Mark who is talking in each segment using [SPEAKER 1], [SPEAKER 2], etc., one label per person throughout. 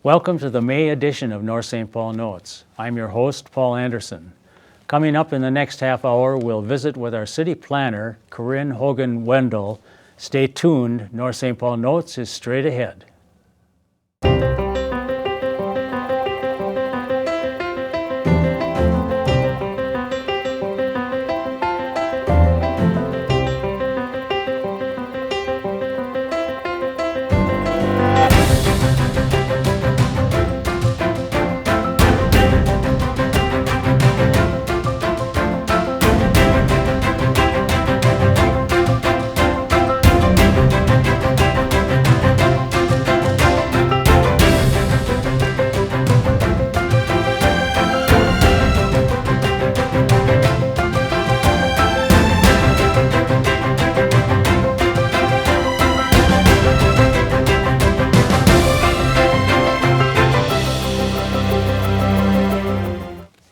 [SPEAKER 1] Welcome to the May edition of North St. Paul Notes. I'm your host, Paul Anderson. Coming up in the next half hour, we'll visit with our city planner, Corrin Hoegen-Wendell. Stay tuned, North St. Paul Notes is straight ahead.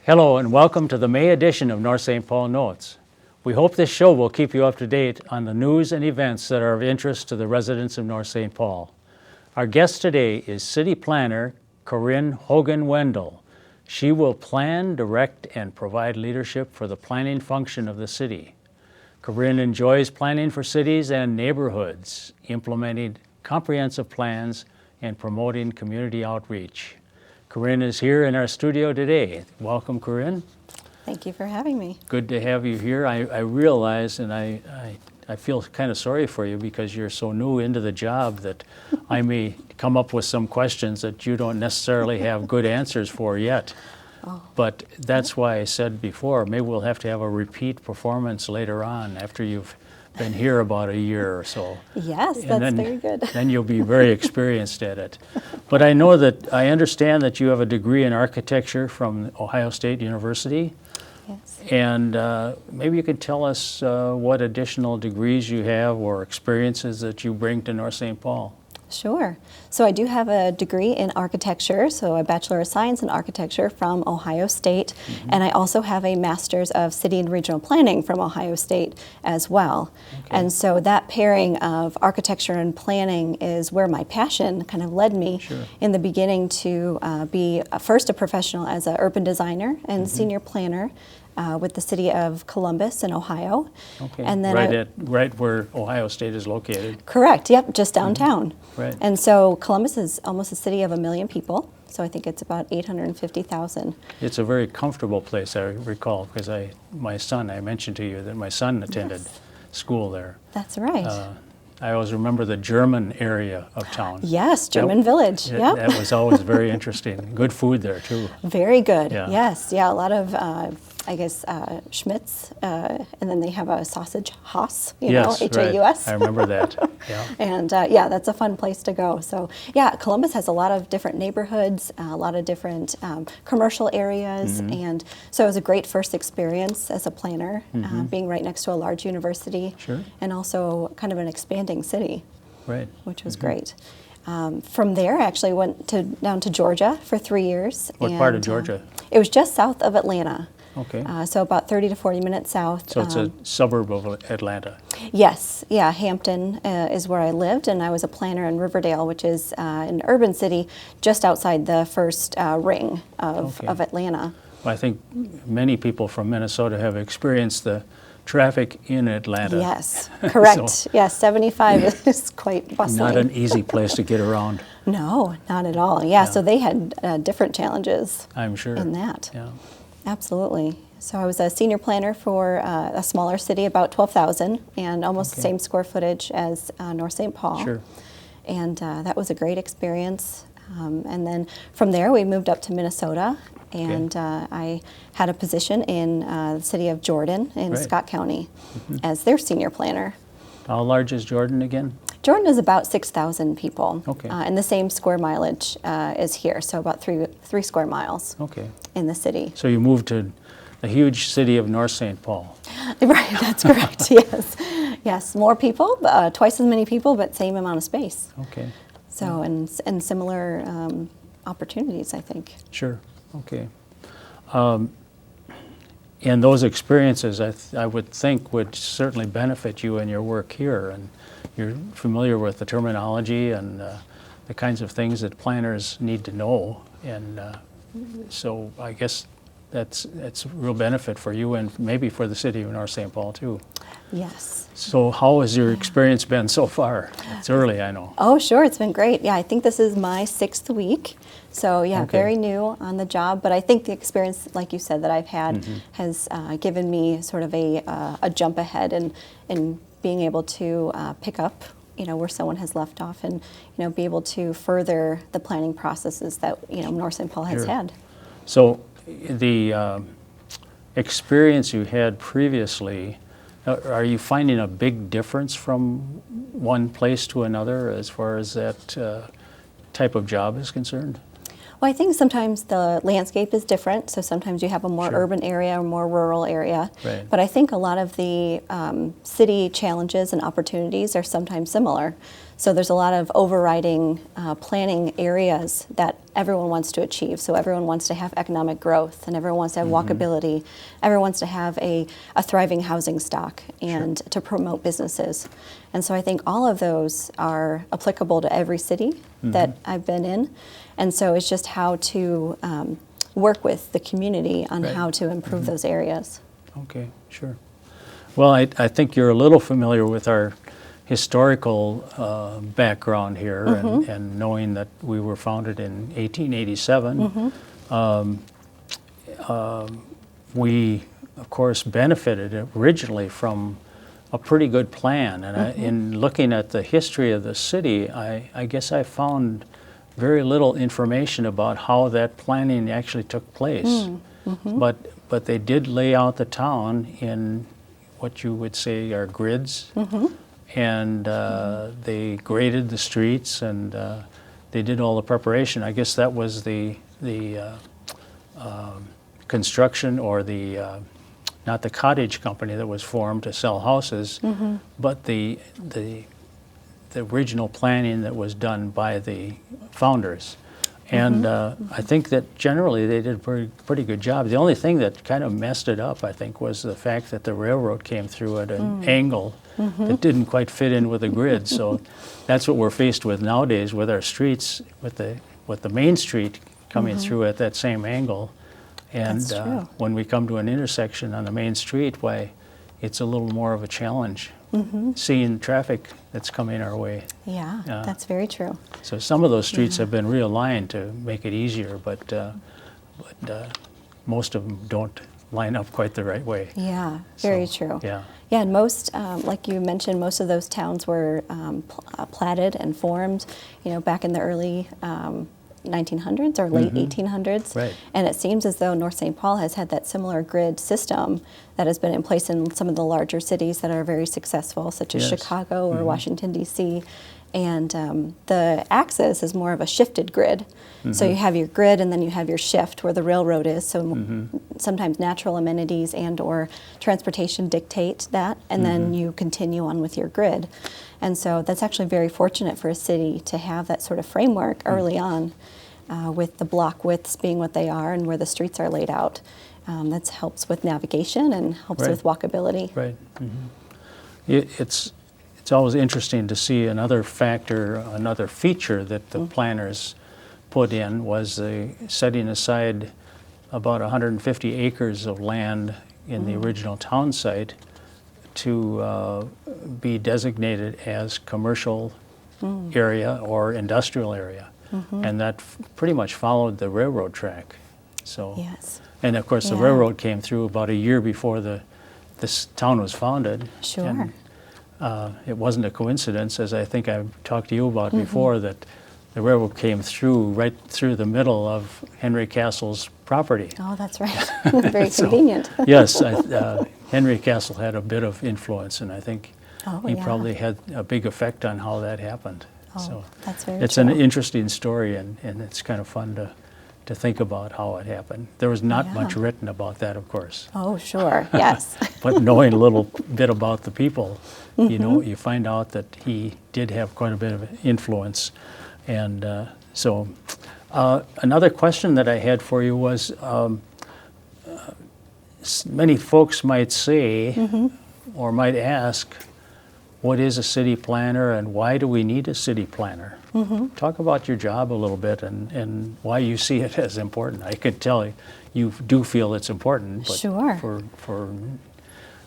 [SPEAKER 1] Hello and welcome to the May edition of North St. Paul Notes. We hope this show will keep you up to date on the news and events that are of interest to the residents of North St. Paul. Our guest today is City Planner Corrin Hoegen-Wendell. She will plan, direct, and provide leadership for the planning function of the city. Corrin enjoys planning for cities and neighborhoods, implementing comprehensive plans, and promoting community outreach. Corrin is here in our studio today. Welcome, Corrin.
[SPEAKER 2] Thank you for having me.
[SPEAKER 1] Good to have you here. I realize, and I feel kind of sorry for you because you're so new into the job that I may come up with some questions that you don't necessarily have good answers for yet. Oh. But that's why I said before, maybe we'll have to have a repeat performance later on after you've been here about a year or so.
[SPEAKER 2] Yes, that's very good.
[SPEAKER 1] Then you'll be very experienced at it. But I understand that you have a degree in architecture from Ohio State University.
[SPEAKER 2] Yes.
[SPEAKER 1] And maybe you could tell us what additional degrees you have or experiences that you bring to North St. Paul.
[SPEAKER 2] Sure. So I do have a degree in architecture, so a Bachelor of Science in Architecture from Ohio State, and I also have a Master's of City and Regional Planning from Ohio State as well. Okay. And so that pairing of architecture and planning is where my passion kind of led me in the beginning to be first a professional as an urban designer and senior planner with the city of Columbus in Ohio.
[SPEAKER 1] Okay.
[SPEAKER 2] And then
[SPEAKER 1] right where Ohio State is located.
[SPEAKER 2] Correct. Yep, just downtown.
[SPEAKER 1] Right.
[SPEAKER 2] And so Columbus is almost a city of 1 million people. So I think it's about 850,000.
[SPEAKER 1] It's a very comfortable place, I recall, because I mentioned to you that my son attended school there.
[SPEAKER 2] That's right.
[SPEAKER 1] I always remember the German area of town.
[SPEAKER 2] Yes, German Village. Yep.
[SPEAKER 1] That was always very interesting. Good food there, too.
[SPEAKER 2] Very good.
[SPEAKER 1] Yeah.
[SPEAKER 2] Yes. Yeah, a lot of, Schmitz, and then they have a sausage Haas,
[SPEAKER 1] Yes,
[SPEAKER 2] H-A-U-S.
[SPEAKER 1] Right. I remember that. Yeah.
[SPEAKER 2] And that's a fun place to go. So yeah, Columbus has a lot of different neighborhoods, a lot of different commercial areas, and so it was a great first experience as a planner, being right next to a large university, and also kind of an expanding city,
[SPEAKER 1] right?
[SPEAKER 2] Which was great. From there, I actually went down to Georgia for 3 years.
[SPEAKER 1] What part of Georgia?
[SPEAKER 2] It was just south of Atlanta.
[SPEAKER 1] Okay.
[SPEAKER 2] So about 30 to 40 minutes south.
[SPEAKER 1] So it's a suburb of Atlanta.
[SPEAKER 2] Yes. Yeah, Hampton is where I lived, and I was a planner in Riverdale, which is an urban city just outside the first ring of Atlanta.
[SPEAKER 1] Well, I think many people from Minnesota have experienced the traffic in Atlanta.
[SPEAKER 2] Yes, correct. So, yes, 75 is quite bustling.
[SPEAKER 1] Not an easy place to get around.
[SPEAKER 2] No, not at all. Yeah, so they had different challenges.
[SPEAKER 1] I'm sure.
[SPEAKER 2] In that.
[SPEAKER 1] Yeah.
[SPEAKER 2] Absolutely. So I was a senior planner for a smaller city, about 12,000, and almost the same square footage as North St. Paul.
[SPEAKER 1] Sure.
[SPEAKER 2] And that was a great experience. And then from there, we moved up to Minnesota, and I had a position in the city of Jordan in Scott County as their senior planner.
[SPEAKER 1] How large is Jordan again?
[SPEAKER 2] Jordan is about 6,000 people,
[SPEAKER 1] okay.
[SPEAKER 2] And the same square mileage is here, so about three square miles in the city.
[SPEAKER 1] So you moved to the huge city of North St. Paul.
[SPEAKER 2] Right, that's correct, yes. Yes, more people, twice as many people, but same amount of space.
[SPEAKER 1] Okay.
[SPEAKER 2] So, and similar opportunities, I think.
[SPEAKER 1] Sure, okay. And those experiences, I would think, would certainly benefit you in your work here. And you're familiar with the terminology and the kinds of things that planners need to know. And so I guess that's a real benefit for you and maybe for the city of North St. Paul too.
[SPEAKER 2] Yes.
[SPEAKER 1] So how has your experience been so far? It's early, I know.
[SPEAKER 2] Oh, sure. It's been great. Yeah, I think this is my 6th week. So, yeah,
[SPEAKER 1] Okay.
[SPEAKER 2] very new on the job. But I think the experience, like you said, that I've had has given me sort of a jump ahead in being able to pick up, where someone has left off and, be able to further the planning processes that, North St. Paul has
[SPEAKER 1] Sure.
[SPEAKER 2] had.
[SPEAKER 1] So the experience you had previously, are you finding a big difference from one place to another as far as that type of job is concerned?
[SPEAKER 2] Well, I think sometimes the landscape is different. So sometimes you have a more
[SPEAKER 1] Sure.
[SPEAKER 2] urban area or more rural area.
[SPEAKER 1] Right.
[SPEAKER 2] But I think a lot of the city challenges and opportunities are sometimes similar. So there's a lot of overriding planning areas that everyone wants to achieve. So everyone wants to have economic growth, and everyone wants to have walkability. Everyone wants to have a thriving housing stock and to promote businesses. And so I think all of those are applicable to every city that I've been in. And so it's just how to work with the community on
[SPEAKER 1] Right.
[SPEAKER 2] how to improve those areas.
[SPEAKER 1] Okay, sure. Well, I think you're a little familiar with our historical background here and knowing that we were founded in 1887. We, of course, benefited originally from a pretty good plan. And in looking at the history of the city, I guess I found very little information about how that planning actually took place. But they did lay out the town in what you would say are grids, and they graded the streets, and they did all the preparation. I guess that was the construction, or the not the cottage company that was formed to sell houses, but the original planning that was done by the founders. And I think that generally they did a pretty good job. The only thing that kind of messed it up, I think, was the fact that the railroad came through at an angle that didn't quite fit in with the grid. So that's what we're faced with nowadays with our streets, with the main street coming through at that same angle. And
[SPEAKER 2] That's true.
[SPEAKER 1] when we come to an intersection on the main street, why, it's a little more of a challenge seeing traffic that's coming our way.
[SPEAKER 2] Yeah, that's very true.
[SPEAKER 1] So some of those streets have been realigned to make it easier, but most of them don't line up quite the right way.
[SPEAKER 2] Yeah, very
[SPEAKER 1] So,
[SPEAKER 2] true.
[SPEAKER 1] yeah.
[SPEAKER 2] Yeah, and most, like you mentioned, most of those towns were platted and formed, back in the early 1900s or late 1800s.
[SPEAKER 1] Right.
[SPEAKER 2] And it seems as though North St. Paul has had that similar grid system that has been in place in some of the larger cities that are very successful, such as
[SPEAKER 1] Yes.
[SPEAKER 2] Chicago or Washington, D.C. And the axis is more of a shifted grid. So you have your grid and then you have your shift where the railroad is. So sometimes natural amenities and or transportation dictate that, and then you continue on with your grid. And so that's actually very fortunate for a city to have that sort of framework early on, with the block widths being what they are and where the streets are laid out. That helps with navigation and helps
[SPEAKER 1] Right.
[SPEAKER 2] with walkability.
[SPEAKER 1] Right. It's always interesting to see another factor, another feature that the planners put in was the setting aside about 150 acres of land in the original town site to be designated as commercial area or industrial area. And that pretty much followed the railroad track. So,
[SPEAKER 2] Yes.
[SPEAKER 1] and of course the
[SPEAKER 2] Yeah.
[SPEAKER 1] railroad came through about a year before this town was founded.
[SPEAKER 2] Sure.
[SPEAKER 1] And, it wasn't a coincidence, as I think I've talked to you about before, that the railroad came through right through the middle of Henry Castle's property.
[SPEAKER 2] Oh, that's right. Very convenient.
[SPEAKER 1] Yes, Henry Castle had a bit of influence, and I think
[SPEAKER 2] Oh,
[SPEAKER 1] he
[SPEAKER 2] yeah.
[SPEAKER 1] probably had a big effect on how that happened.
[SPEAKER 2] Oh,
[SPEAKER 1] So
[SPEAKER 2] that's very
[SPEAKER 1] it's
[SPEAKER 2] true.
[SPEAKER 1] an interesting story, and it's kind of fun to think about how it happened. There was not
[SPEAKER 2] Yeah.
[SPEAKER 1] much written about that, of course.
[SPEAKER 2] Oh, sure. Yes.
[SPEAKER 1] But knowing a little bit about the people, you find out that he did have quite a bit of influence. And so another question that I had for you was, many folks might say or might ask, what is a city planner and why do we need a city planner? Talk about your job a little bit and why you see it as important. I could tell you do feel it's important, but
[SPEAKER 2] Sure.
[SPEAKER 1] for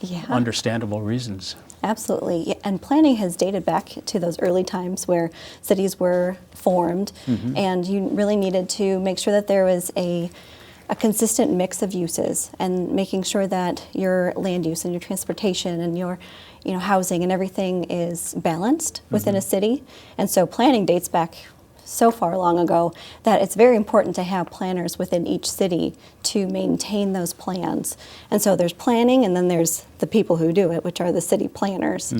[SPEAKER 2] Yeah.
[SPEAKER 1] understandable reasons.
[SPEAKER 2] Absolutely. Yeah, and planning has dated back to those early times where cities were formed, and you really needed to make sure that there was a consistent mix of uses, and making sure that your land use and your transportation and your housing and everything is balanced within a city. And so planning dates back so far long ago that it's very important to have planners within each city to maintain those plans. And so there's planning, and then there's the people who do it, which are the city planners.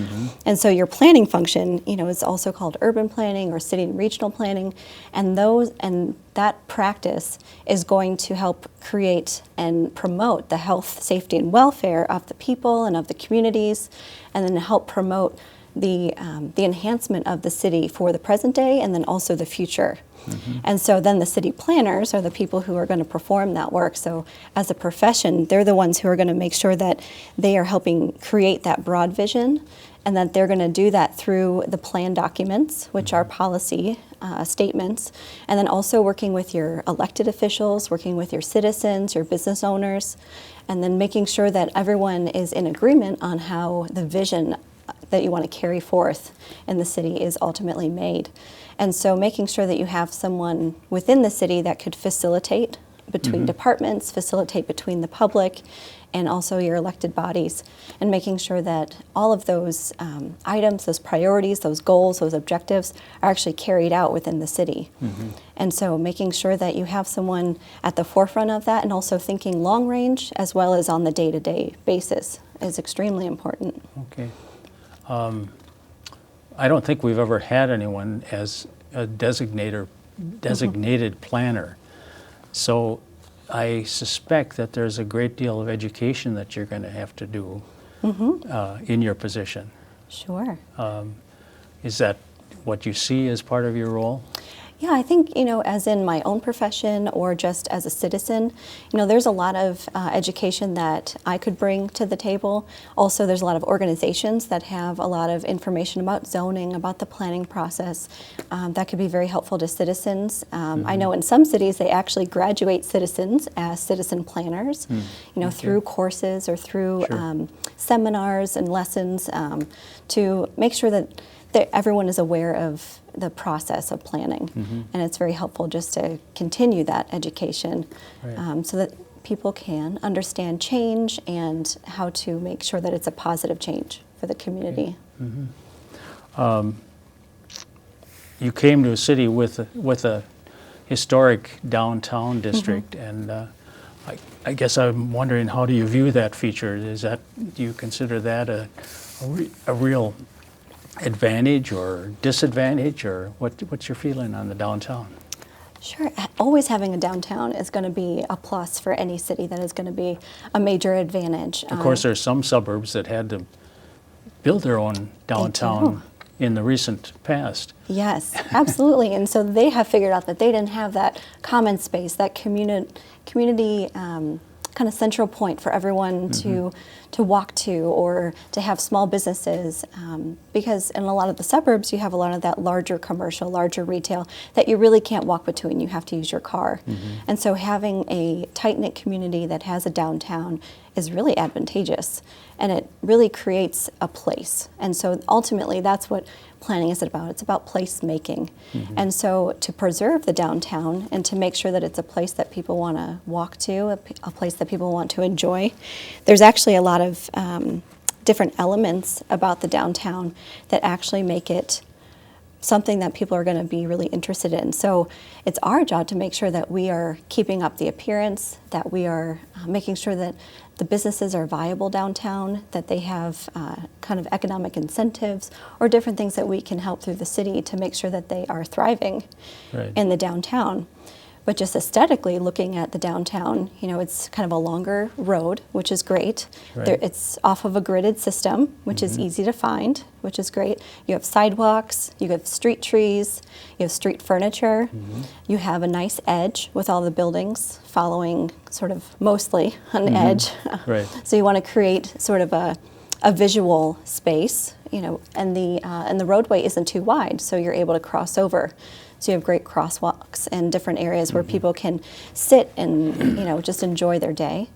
[SPEAKER 2] And so your planning function, is also called urban planning or city and regional planning, and that practice is going to help create and promote the health, safety, and welfare of the people and of the communities, and then help promote the enhancement of the city for the present day and then also the future. And so then the city planners are the people who are going to perform that work. So as a profession, they're the ones who are going to make sure that they are helping create that broad vision, and that they're going to do that through the plan documents, which are policy statements, and then also working with your elected officials, working with your citizens, your business owners, and then making sure that everyone is in agreement on how the vision that you want to carry forth in the city is ultimately made. And so making sure that you have someone within the city that could facilitate between departments, facilitate between the public, and also your elected bodies, and making sure that all of those items, those priorities, those goals, those objectives are actually carried out within the city. And so making sure that you have someone at the forefront of that, and also thinking long range as well as on the day-to-day basis is extremely important.
[SPEAKER 1] Okay. I don't think we've ever had anyone as a designated planner. So I suspect that there's a great deal of education that you're going to have to do in your position.
[SPEAKER 2] Sure.
[SPEAKER 1] Is that what you see as part of your role?
[SPEAKER 2] Yeah, I think, as in my own profession or just as a citizen, there's a lot of education that I could bring to the table. Also, there's a lot of organizations that have a lot of information about zoning, about the planning process, that could be very helpful to citizens. I know in some cities they actually graduate citizens as citizen planners, through courses or through seminars and lessons to make sure that everyone is aware of the process of planning. And it's very helpful just to continue that education so that people can understand change and how to make sure that it's a positive change for the community.
[SPEAKER 1] You came to a city with a historic downtown district, and I guess I'm wondering, how do you view that feature? Do you consider that a real advantage or disadvantage, or what's your feeling on the downtown?
[SPEAKER 2] Sure. Always having a downtown is going to be a plus for any city. That is going to be a major advantage.
[SPEAKER 1] Of course, there's some suburbs that had to build their own downtown in the recent past.
[SPEAKER 2] Yes, absolutely. And so they have figured out that they didn't have that common space, that community kind of central point for everyone to walk to, or to have small businesses, because in a lot of the suburbs you have a lot of that larger commercial, larger retail that you really can't walk between. You have to use your car. And so having a tight-knit community that has a downtown is really advantageous, and it really creates a place. And so ultimately that's what planning is about. It's about place making. And so to preserve the downtown and to make sure that it's a place that people want to walk to, a place that people want to enjoy, there's actually a lot of different elements about the downtown that actually make it something that people are going to be really interested in. So it's our job to make sure that we are keeping up the appearance, that we are making sure that the businesses are viable downtown, that they have kind of economic incentives or different things that we can help through the city to make sure that they are thriving in the downtown. But just aesthetically, looking at the downtown, it's kind of a longer road, which is great. It's off of a gridded system, which is easy to find, which is great. You have sidewalks, you have street trees, you have street furniture. You have a nice edge with all the buildings following sort of mostly an edge. So you want to create sort of a visual space and the roadway isn't too wide, so you're able to cross over. So you have great crosswalks and different areas where people can sit and just enjoy their day.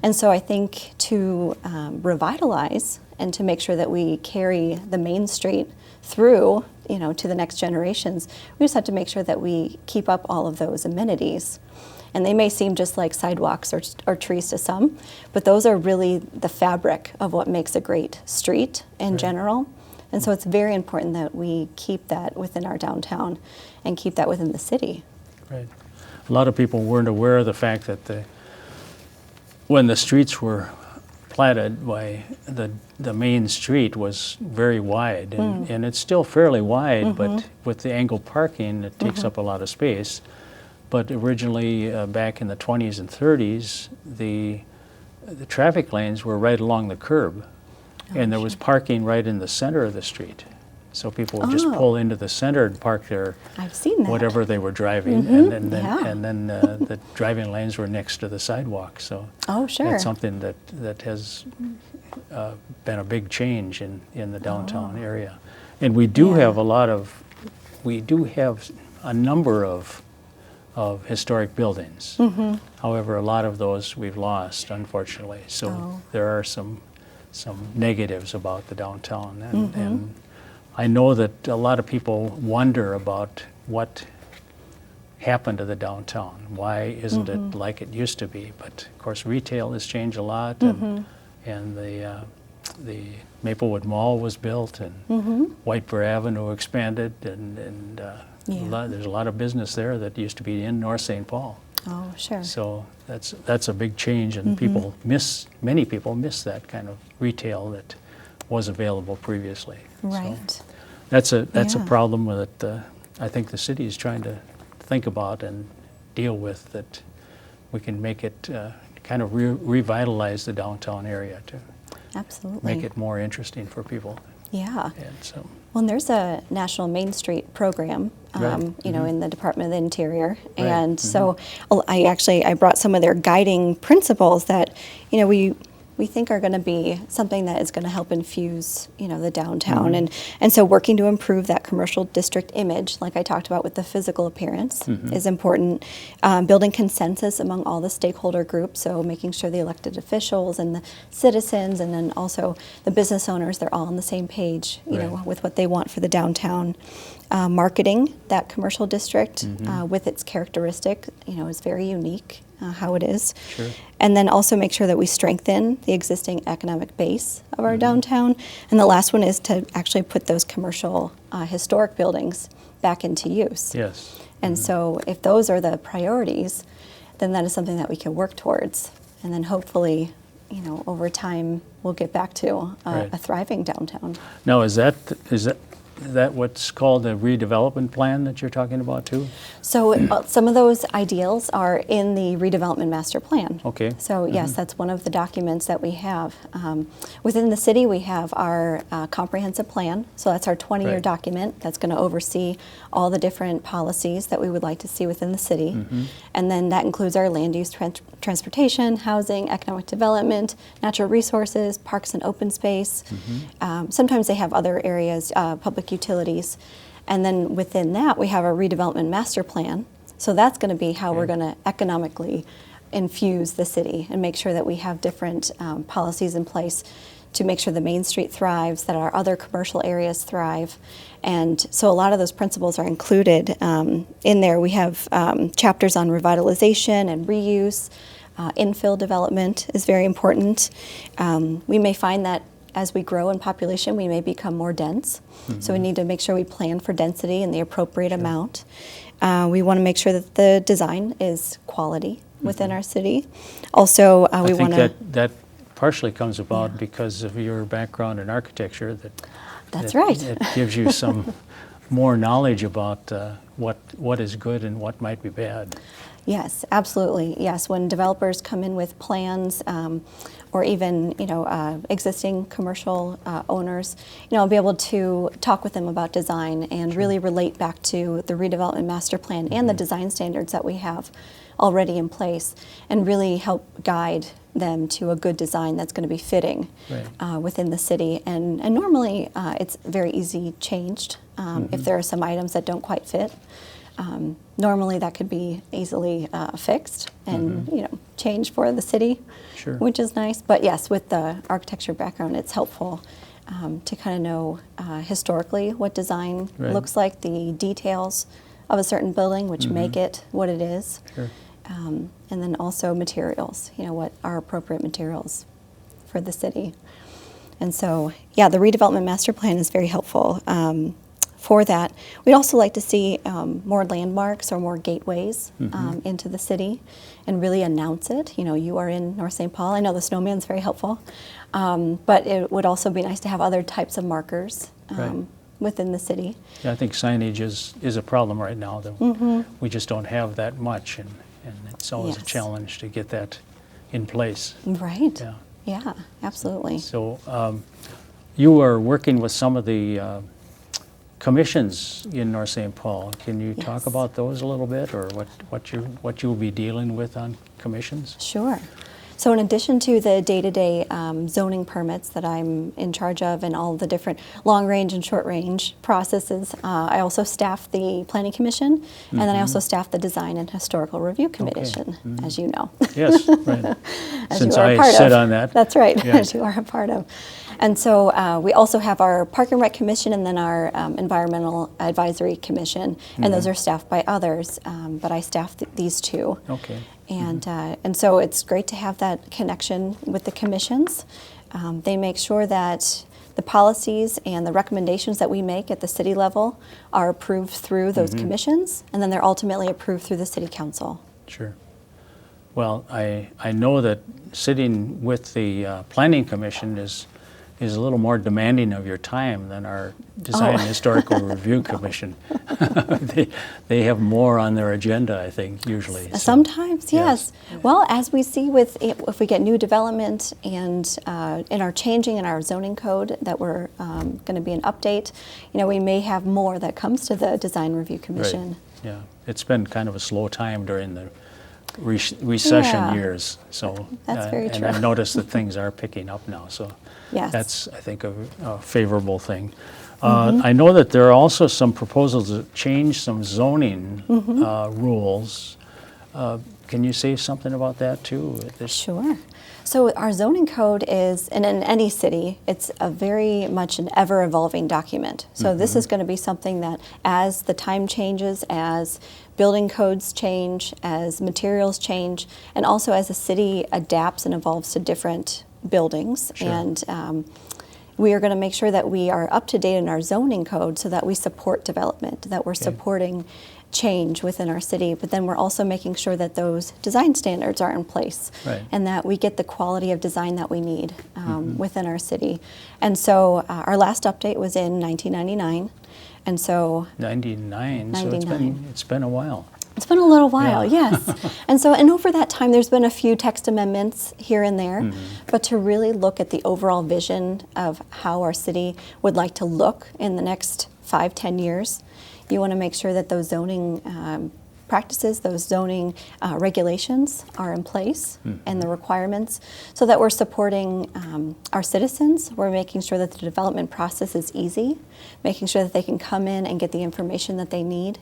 [SPEAKER 2] And so I think to revitalize and to make sure that we carry the Main Street through to the next generations, we just have to make sure that we keep up all of those amenities. And they may seem just like sidewalks or trees to some, but those are really the fabric of what makes a great street in general. And so it's very important that we keep that within our downtown and keep that within the city.
[SPEAKER 1] Right. A lot of people weren't aware of the fact that when the streets were platted, the main street was very wide, and it's still fairly wide, but with the angled parking, it takes up a lot of space. But originally, back in the 20s and 30s, the traffic lanes were right along the curb, and there was parking right in the center of the street. So people would just pull into the center and park their
[SPEAKER 2] I've seen that.
[SPEAKER 1] whatever they were driving, and then the driving lanes were next to the sidewalk. So that's something that has been a big change in the downtown area. And we do have a number of historic buildings. However, a lot of those we've lost, unfortunately. So there are some negatives about the downtown, and I know that a lot of people wonder about what happened to the downtown. Why isn't it like it used to be? But of course, retail has changed a lot, and the Maplewood Mall was built, and White Bear Avenue expanded, and there's a lot of business there that used to be in North St. Paul.
[SPEAKER 2] Oh, sure.
[SPEAKER 1] So that's a big change, and many people miss that kind of retail that was available previously.
[SPEAKER 2] Right.
[SPEAKER 1] So that's a problem that I think the city is trying to think about and deal with, that we can make it kind of revitalize the downtown area to make it more interesting for people.
[SPEAKER 2] Yeah.
[SPEAKER 1] And so.
[SPEAKER 2] Well, and there's a National Main Street program, in the Department of the Interior, and so I brought some of their guiding principles that we think are going to be something that is going to help infuse the downtown, and so working to improve that commercial district image, like I talked about with the physical appearance, is important. Building consensus among all the stakeholder groups, so making sure the elected officials and the citizens, and then also the business owners, they're all on the same page, with what they want for the downtown. Marketing that commercial district with its characteristic, is very unique. How it is. Sure. And then also make sure that we strengthen the existing economic base of our downtown. And the last one is to actually put those commercial historic buildings back into use.
[SPEAKER 1] Yes.
[SPEAKER 2] And so if those are the priorities, then that is something that we can work towards. And then hopefully, over time, we'll get back to a thriving downtown.
[SPEAKER 1] Now, is that what's called a redevelopment plan that you're talking about too?
[SPEAKER 2] So some of those ideals are in the redevelopment master plan.
[SPEAKER 1] Okay.
[SPEAKER 2] So yes, that's one of the documents that we have. Within the city, we have our comprehensive plan. So that's our 20-year document that's going to oversee all the different policies that we would like to see within the city. And then that includes our land use, transportation, housing, economic development, natural resources, parks and open space. Sometimes they have other areas, public utilities. And then within that, we have our redevelopment master plan. So that's going to be how we're going to economically infuse the city and make sure that we have different policies in place to make sure the Main Street thrives, that our other commercial areas thrive. And so a lot of those principles are included in there. We have chapters on revitalization and reuse. Infill development is very important. We may find that as we grow in population, we may become more dense. So we need to make sure we plan for density in the appropriate amount. We want to make sure that the design is quality within our city. Also, we want to...
[SPEAKER 1] I think that partially comes about because of your background in architecture.
[SPEAKER 2] That's right.
[SPEAKER 1] It gives you some more knowledge about what is good and what might be bad.
[SPEAKER 2] Yes, absolutely. Yes, when developers come in with plans, or even existing commercial owners, I'll be able to talk with them about design and really relate back to the redevelopment master plan and the design standards that we have already in place, and really help guide them to a good design that's going to be fitting
[SPEAKER 1] Right.
[SPEAKER 2] within the city. And normally it's very easy changed if there are some items that don't quite fit. Normally that could be easily fixed and changed for the city,
[SPEAKER 1] Sure.
[SPEAKER 2] which is nice. But yes, with the architecture background, it's helpful to kind of know historically what design
[SPEAKER 1] Right.
[SPEAKER 2] looks like, the details of a certain building, which make it what it is.
[SPEAKER 1] Sure.
[SPEAKER 2] And then also materials, what are appropriate materials for the city. And so, yeah, the redevelopment master plan is very helpful for that. We'd also like to see more landmarks or more gateways into the city and really announce it. You are in North St. Paul. I know the snowman's very helpful, but it would also be nice to have other types of markers
[SPEAKER 1] Right.
[SPEAKER 2] within the city.
[SPEAKER 1] Yeah, I think signage is a problem right now. Though. We just don't have that much, and it's always a
[SPEAKER 2] Yes.
[SPEAKER 1] challenge to get that in place.
[SPEAKER 2] Right.
[SPEAKER 1] Yeah.
[SPEAKER 2] Yeah, absolutely.
[SPEAKER 1] So you are working with some of the commissions in North St. Paul. Can you talk
[SPEAKER 2] Yes.
[SPEAKER 1] about those a little bit, or what you'll be dealing with on commissions?
[SPEAKER 2] Sure. So in addition to the day-to-day zoning permits that I'm in charge of and all the different long-range and short-range processes, I also staff the Planning Commission, and then I also staff the Design and Historical Review Commission, as you know.
[SPEAKER 1] Yes, right.
[SPEAKER 2] As
[SPEAKER 1] Since
[SPEAKER 2] you are a
[SPEAKER 1] I
[SPEAKER 2] part
[SPEAKER 1] sit
[SPEAKER 2] of.
[SPEAKER 1] on that.
[SPEAKER 2] That's right,
[SPEAKER 1] Yeah.
[SPEAKER 2] as you are a part of. And so we also have our Park and Rec Commission and then our Environmental Advisory Commission, and those are staffed by others, but I staff these two.
[SPEAKER 1] Okay.
[SPEAKER 2] And so it's great to have that connection with the commissions. They make sure that the policies and the recommendations that we make at the city level are approved through those commissions, and then they're ultimately approved through the city council.
[SPEAKER 1] Sure. Well, I know that sitting with the Planning Commission is a little more demanding of your time than our Design and Historical Review Commission. They have more on their agenda, I think, usually. So,
[SPEAKER 2] Sometimes, yes.
[SPEAKER 1] yes.
[SPEAKER 2] Well, as we see with if we get new development and in our changing in our zoning code that we're going to be an update, we may have more that comes to the Design Review Commission.
[SPEAKER 1] Right. Yeah, it's been kind of a slow time during the recession
[SPEAKER 2] Yeah.
[SPEAKER 1] years. So
[SPEAKER 2] That's very
[SPEAKER 1] and
[SPEAKER 2] true.
[SPEAKER 1] I've noticed that things are picking up now. So
[SPEAKER 2] Yes.
[SPEAKER 1] that's, I think, a favorable thing.
[SPEAKER 2] Mm-hmm.
[SPEAKER 1] I know that there are also some proposals to change some zoning rules. Can you say something about that too?
[SPEAKER 2] Sure. So our zoning code is, and in any city, it's a very much an ever-evolving document. So this is going to be something that as the time changes, as building codes change, as materials change, and also as the city adapts and evolves to different buildings.
[SPEAKER 1] Sure.
[SPEAKER 2] And we are going to make sure that we are up to date in our zoning code so that we support development, that we're supporting change within our city, but then we're also making sure that those design standards are in place
[SPEAKER 1] Right.
[SPEAKER 2] and that we get the quality of design that we need within our city. And so our last update was in 1999, and so
[SPEAKER 1] 99, so
[SPEAKER 2] 99.
[SPEAKER 1] it's been a while.
[SPEAKER 2] it's been a little while,
[SPEAKER 1] Yeah.
[SPEAKER 2] yes. And over that time, there's been a few text amendments here and there, but to really look at the overall vision of how our city would like to look in the next 5-10 years, you want to make sure that those zoning practices, those zoning regulations are in place and the requirements so that we're supporting our citizens. We're making sure that the development process is easy, making sure that they can come in and get the information that they need.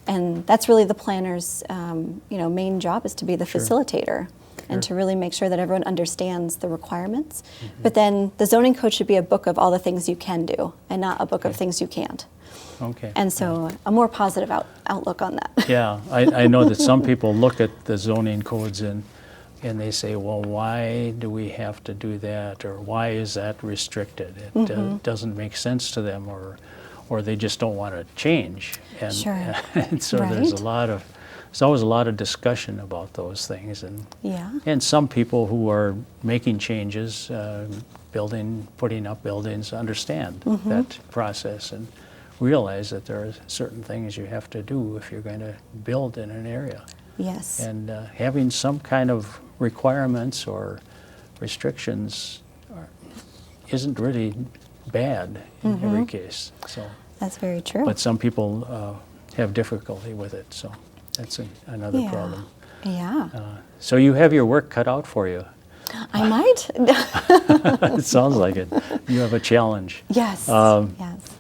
[SPEAKER 2] And that's really the planner's main job, is to be the facilitator and to really make sure that everyone understands the requirements. But then the zoning code should be a book of all the things you can do and not a book of things you can't.
[SPEAKER 1] Okay.
[SPEAKER 2] And so a more positive outlook on that.
[SPEAKER 1] Yeah, I know that some people look at the zoning codes and they say, well, why do we have to do that, or why is that restricted? It doesn't make sense to them, or they just don't want to change. And,
[SPEAKER 2] Sure.
[SPEAKER 1] and so there's always a lot of discussion about those things, and some people who are making changes, putting up buildings, understand that process and realize that there are certain things you have to do if you're going to build in an area.
[SPEAKER 2] Yes.
[SPEAKER 1] And having some kind of requirements or restrictions isn't really bad in every case. So,
[SPEAKER 2] That's very true.
[SPEAKER 1] but some people have difficulty with it, so that's another problem.
[SPEAKER 2] Yeah.
[SPEAKER 1] So you have your work cut out for you.
[SPEAKER 2] I might.
[SPEAKER 1] It sounds like it. You have a challenge.
[SPEAKER 2] Yes. Yes.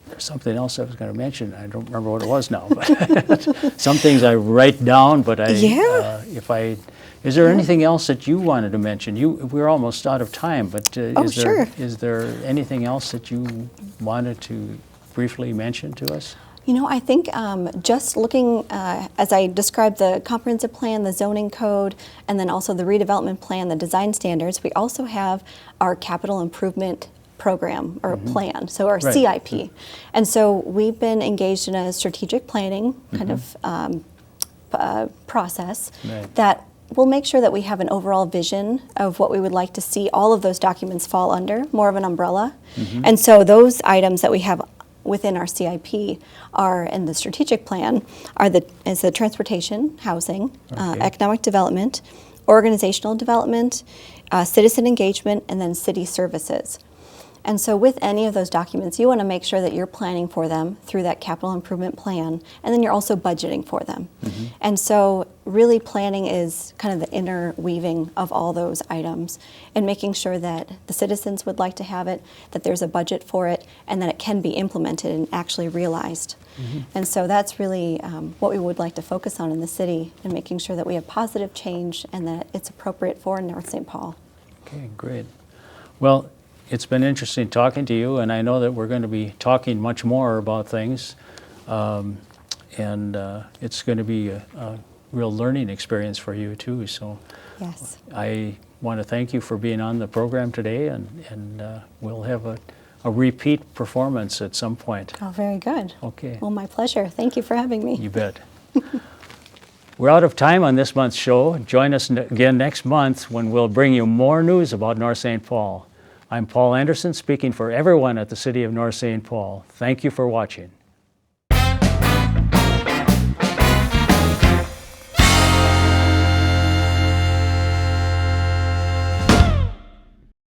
[SPEAKER 1] There's something else I was going to mention. I don't remember what it was now. But some things I write down, but is there anything else that you wanted to mention? We're almost out of time, but is there anything else that you wanted to briefly mention to us?
[SPEAKER 2] You know, I think just looking, as I described the comprehensive plan, the zoning code, and then also the redevelopment plan, the design standards, we also have our capital improvement program or plan, so our CIP. And so we've been engaged in a strategic planning kind of process that will make sure that we have an overall vision of what we would like to see all of those documents fall under, more of an umbrella. And so those items that we have within our CIP are in the strategic plan is the transportation, housing, economic development, organizational development, citizen engagement, and then city services. And so with any of those documents, you want to make sure that you're planning for them through that capital improvement plan, and then you're also budgeting for them. And so really planning is kind of the interweaving of all those items and making sure that the citizens would like to have it, that there's a budget for it, and that it can be implemented and actually realized. And so that's really what we would like to focus on in the city, and making sure that we have positive change and that it's appropriate for North St. Paul.
[SPEAKER 1] Okay, great. Well, it's been interesting talking to you, and I know that we're going to be talking much more about things, and it's going to be a real learning experience for you too. So
[SPEAKER 2] yes,
[SPEAKER 1] I want to thank you for being on the program today, and we'll have a repeat performance at some point.
[SPEAKER 2] Oh, very good.
[SPEAKER 1] Okay.
[SPEAKER 2] Well, my pleasure. Thank you for having me.
[SPEAKER 1] You bet. We're out of time on this month's show. Join us again next month when we'll bring you more news about North St. Paul. I'm Paul Anderson, speaking for everyone at the City of North St. Paul. Thank you for watching.